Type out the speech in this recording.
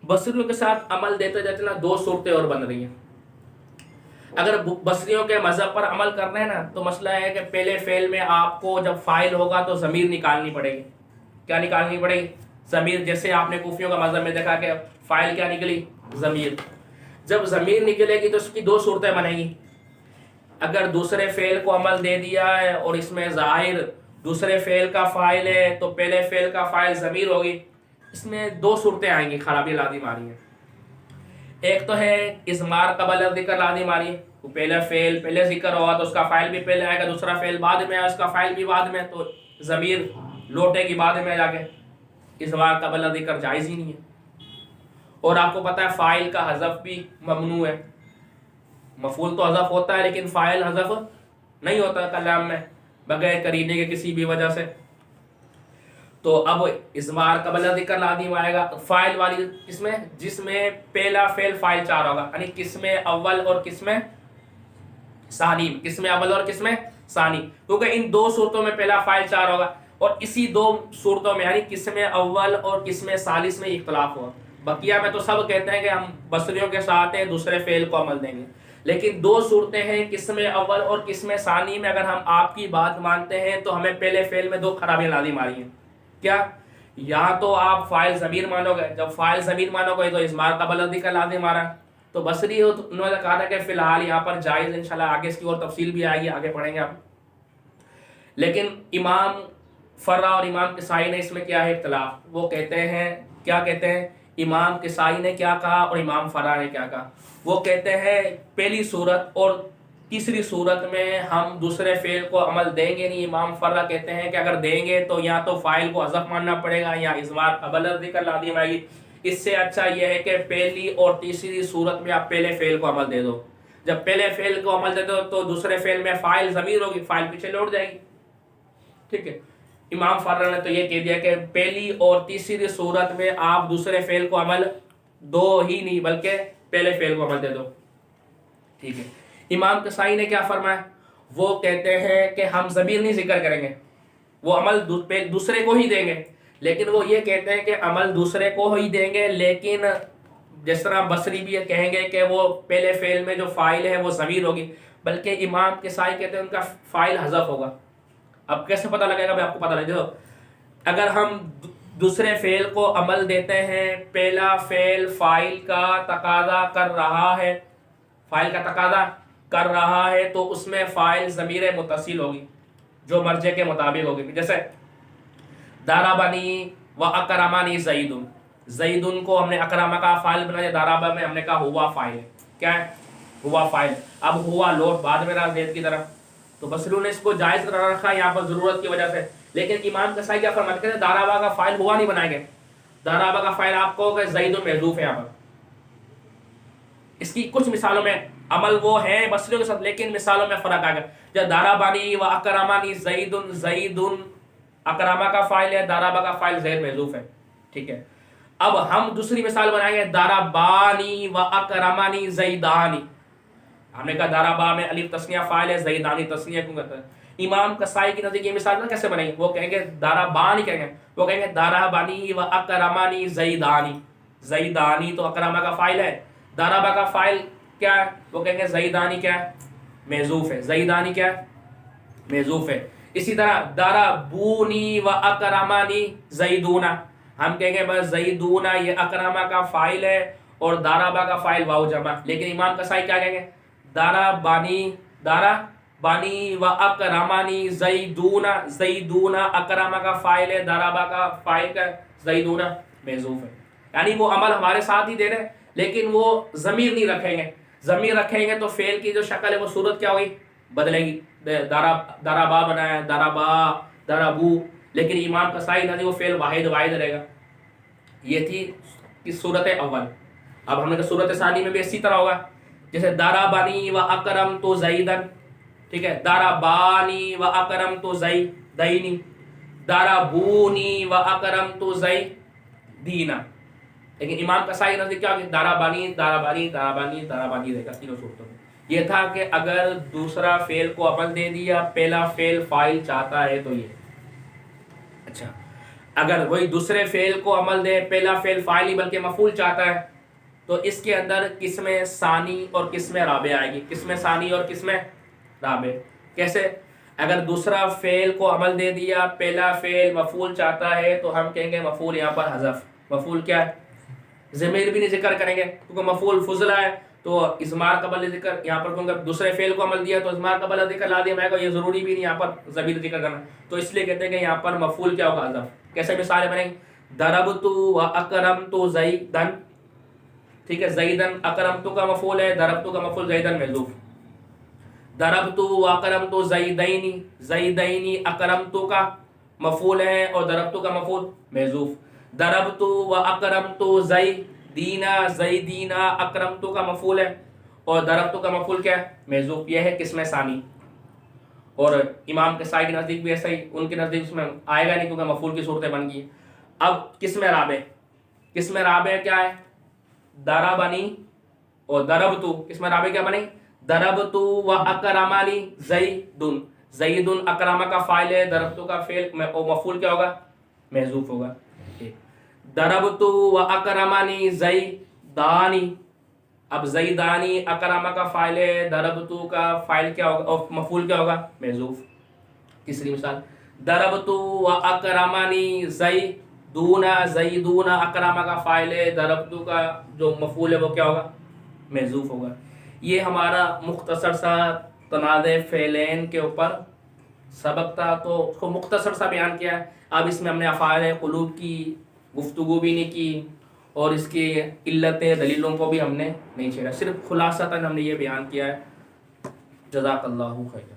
بصریوں کے ساتھ عمل دیتے دیتے نا دو صورتیں اور بن رہی ہیں. اگر بصریوں کے مذہب پر عمل کرنا ہے نا تو مسئلہ ہے کہ پہلے فعل میں آپ کو جب فاعل ہوگا تو ضمیر نکالنی پڑے گی. کیا نکالنی پڑے گی؟ ضمیر. جیسے آپ نے کوفیوں کا مذہب میں دیکھا کہ فاعل کیا نکلی؟ ضمیر. جب ضمیر نکلے گی تو اس کی دو صورتیں بنے گی. اگر دوسرے فعل کو عمل دے دیا ہے اور اس میں ظاہر دوسرے فعل کا فاعل ہے تو پہلے فعل کا فاعل ضمیر ہوگی. اس میں دو صورتیں آئیں گی خرابی لازم آ رہی ہیں. ایک تو ہے اضمار قبل ذکر لازم آ رہی ہے. وہ پہلا فعل پہلے ذکر ہوگا تو اس کا فاعل بھی پہلے آئے گا, دوسرا فعل بعد میں آئے اس کا فاعل بھی بعد میں, تو ضمیر لوٹے گی بعد میں جا کے. اضمار قبل ذکر جائز ہی نہیں ہے. اور آپ کو پتہ ہے فاعل کا حذف بھی ممنوع ہے. مفعول تو حذف ہوتا ہے لیکن فاعل حذف نہیں ہوتا کلام میں بغیر قرینے کے کسی بھی وجہ سے. تو اب اضمار قبل ذکر لازم آئے گا فاعل والی قسم میں جس میں پہلا فعل فاعل چار ہوگا, یعنی قسم اول اور قسم ثانی. قسم اول اور قسم ثانی, کیونکہ ان دو صورتوں میں پہلا فاعل چار ہوگا اور اسی دو صورتوں میں یعنی قسم اول اور قسم ثالث میں اختلاف ہوا. بقیہ میں تو سب کہتے ہیں کہ ہم بصریوں کے ساتھ دوسرے فعل کو عمل دیں گے, لیکن دو صورتیں ہیں قسم اول اور قسم ثانی میں. اگر ہم آپ کی بات مانتے ہیں تو ہمیں پہلے فعل میں دو خرابیاں لازم آ رہی ہیں. کیا؟ یا تو آپ فاعل ضمیر مانو گے, جب فاعل ضمیر مانو گے تو اضمار قبل ذکر لازم آ رہا ہے. تو بصری انہوں نے کہا تھا کہ فی الحال یہاں پر جائز, انشاءاللہ آگے اس کی اور تفصیل بھی آئے گی, آگے پڑھیں گے آپ. لیکن امام فرا اور امام کسائی نے اس میں کیا ہے اختلاف. وہ کہتے ہیں, کیا کہتے ہیں, امام کسائی نے کیا کہا اور امام فرا نے کیا کہا. وہ کہتے ہیں پہلی صورت اور تیسری صورت میں ہم دوسرے فعل کو عمل دیں گے نہیں. امام فرا کہتے ہیں کہ اگر دیں گے تو یا تو فاعل کو حذف ماننا پڑے گا یا اضمار قبل ذکر لازم آئے گی. اس سے اچھا یہ ہے کہ پہلی اور تیسری صورت میں آپ پہلے فعل کو عمل دے دو. جب پہلے فعل کو عمل دے دو تو دوسرے فعل میں فاعل ضمیر ہوگی, فاعل پیچھے لوٹ جائے گی. ٹھیک ہے. امام فرا نے تو یہ کہہ دیا کہ پہلی اور تیسری صورت میں آپ دوسرے فعل کو عمل دو ہی نہیں بلکہ پہلے فعل کو عمل دے دو. ٹھیک ہے. امام کسائی نے کیا فرمایا؟ وہ کہتے ہیں کہ ہم ضمیر نہیں ذکر کریں گے, وہ عمل دوسرے کو ہی دیں گے. لیکن وہ یہ کہتے ہیں کہ عمل دوسرے کو ہی دیں گے, لیکن جس طرح بصری بھی کہیں گے کہ وہ پہلے فعل میں جو فاعل ہے وہ ضمیر ہوگی, بلکہ امام کسائی کہتے ہیں ان کا فاعل حذف ہوگا. اب کیسے پتہ لگے گا؟ میں آپ کو پتہ لگے گا. اگر ہم دوسرے فعل کو عمل دیتے ہیں, پہلا فعل فاعل کا تقاضا کر رہا ہے, فاعل کا تقاضا کر رہا ہے تو اس میں فاعل ضمیر متصل ہوگی جو مرجع کے مطابق ہوگی. جیسے ضربنی و اکرمنی زید, زید کو ہم نے اکرمہ کا فاعل بنایا, ضربہ میں ہم نے کہا ہوا فاعل ہے. کیا ہے؟ ہوا فاعل. اب ہوا لوٹ بعد میں رہا زید کی طرف, تو بصریوں نے اس کو جائز قرار رکھا یہاں پر ضرورت کی وجہ سے. لیکن امام کسائی کیا فرماتے ہیں؟ ضربہ کا فاعل ہوا نہیں بنائیں گے. ضربہ کا فاعل آپ کو کہ زید محذوف ہے یہاں پر. اس کی کچھ مثالوں میں عمل وہ ہے بصریوں کے ساتھ, لیکن مثالوں میں فرق آ گیا. جب ضربنی و اکرمنی زید, زید اکرمہ کا فاعل ہے, ضربہ کا فاعل زید محذوف ہے. ٹھیک ہے. اب ہم دوسری مثال بنائیں گے ضربانی و اکرمنی زیدانی. ہم نے کہا ضربہ میں الف تثنیہ فاعل ہے, زیدانی تثنیہ کیوں کہتے ہیں. امام کسائی کی نزدیک یہ مثال کیسے بنیں گے؟ وہ کہیں گے ضربانی کہیں گے, وہ کہیں گے ضربنی و اکرمنی زیدانی. زیدانی تو اکرمہ کا فاعل ہے, ضربہ کا فاعل کیا ہے؟ وہ کہیں گے زیدانی کیا ہے؟ محذوف ہے. زیدانی کیا ہے؟ محذوف ہے. اسی طرح ضربونی و اکرمنی زیدون, ہم کہیں گے بس زیدون یہ اکرمہ کا فاعل ہے اور ضربہ کا فاعل واو جمع. لیکن امام کسائی کیا کہیں گے؟ ضربانی و اکرمنی زیدون, زیدون اکرمہ کا فاعل ہے, ضربہ کا فاعل کا زیدون محذوف ہے. یعنی وہ عمل ہمارے ساتھ ہی دے رہے ہیں لیکن وہ ضمیر نہیں رکھیں گے. ضمیر رکھیں گے تو فعل کی جو شکل ہے وہ صورت کیا ہوگی؟ بدلے گی. ضربا بنایا, ضربا, ضربو, لیکن امام کسائی نہ وہ فعل واحد رہے گا. یہ تھی اس صورت اول. اب ہم نے کہا صورت ثانی میں بھی اسی طرح ہوگا. جیسے ضربنی و اکرمت زیدن, ٹھیک ہے, ضربانی و اکرمت زیدین, ضربونی و اکرمت زیدین. لیکن امام کسائی نزدیک کیا ہوگی؟ ضربانی, ضربانی, ضربانی, ضربانی رہے گا تینوں صورتوں میں. یہ تھا کہ اگر دوسرا فعل کو عمل دے دیا, پہلا فعل فاعل چاہتا ہے تو یہ. اچھا, اگر وہی دوسرے فعل کو عمل دے، پہلا فعل فاعل نہیں بلکہ مفعول چاہتا ہے، تو اس کے اندر قسم ثانی اور قسم رابع آئے گی، قسم ثانی اور قسم رابع. کیسے؟ اگر دوسرا فعل کو عمل دے دیا، پہلا فعل مفعول چاہتا ہے، تو ہم کہیں گے مفعول یہاں پر حذف. مفعول کیا ہے؟ ضمیر بھی نہیں ذکر کریں گے کیونکہ مفعول فضلہ ہے، تو اضمار قبل ذکر یہاں پر کیونکہ دوسرے فعل کو عمل دیا تو اضمار قبل ذکر لا دیا میں کو، یہ ضروری بھی نہیں یہاں پر ضمیر ذکر کرنا، تو اس لیے کہتے ہیں کہ یہاں پر مفعول کیا ہوگا؟ حذف. کیسے مثالیں بنیں گی؟ ضربت و اکرمت زیدن، ٹھیک ہے، زیدن اکرمت کا مفعول ہے، ضربت کا مفعول زیدن محذوف. ضربت و اکرمت زیدین، زیدین اکرمت کا مفعول ہے اور ضربت کا مفعول محذوف. ضربت و اکرمت زیدین، زیدین اکرمت کا مفعول ہے اور ضربت کا مفعول کیا ہے؟ محذوف. یہ ہے قسم ثانی. اور امام کسائی کے نزدیک بھی ایسا ہی، ان کے نزدیک اس میں آئے گا نہیں کیونکہ مفعول کی صورتیں بن گئی. اب قسم رابع، قسم رابع کیا ہے؟ ضربنی اور ضربت. قسم رابع کیا بنی؟ ضربت و اکرمنی زیدن، زیدن اکرم کا فاعل ہے، ضربت کا فعل اور مفعول کیا ہوگا؟ محذوف ہوگا. ضربت و اکرمنی زیدانی، اب زیدانی اکرم کا فاعل ہے، ضربت کا فاعل کیا ہوگا اور مفعول کیا ہوگا؟ محذوف. تیسری مثال، ضربت و اکرمنی زیدون، زیدون اکرم کا فاعل ہے، ضربت کا جو مفعول ہے وہ کیا ہوگا؟ محذوف ہوگا. یہ ہمارا مختصر سا تنازع فعلین کے اوپر سبق تھا، تو اس کو مختصر سا بیان کیا ہے. اب اس میں ہم نے افعال قلوب کی گفتگو بھی نہیں کی اور اس کی علتیں دلیلوں کو بھی ہم نے نہیں چھیڑا، صرف خلاصتاً ہم نے یہ بیان کیا ہے. جزاک اللہ خیر.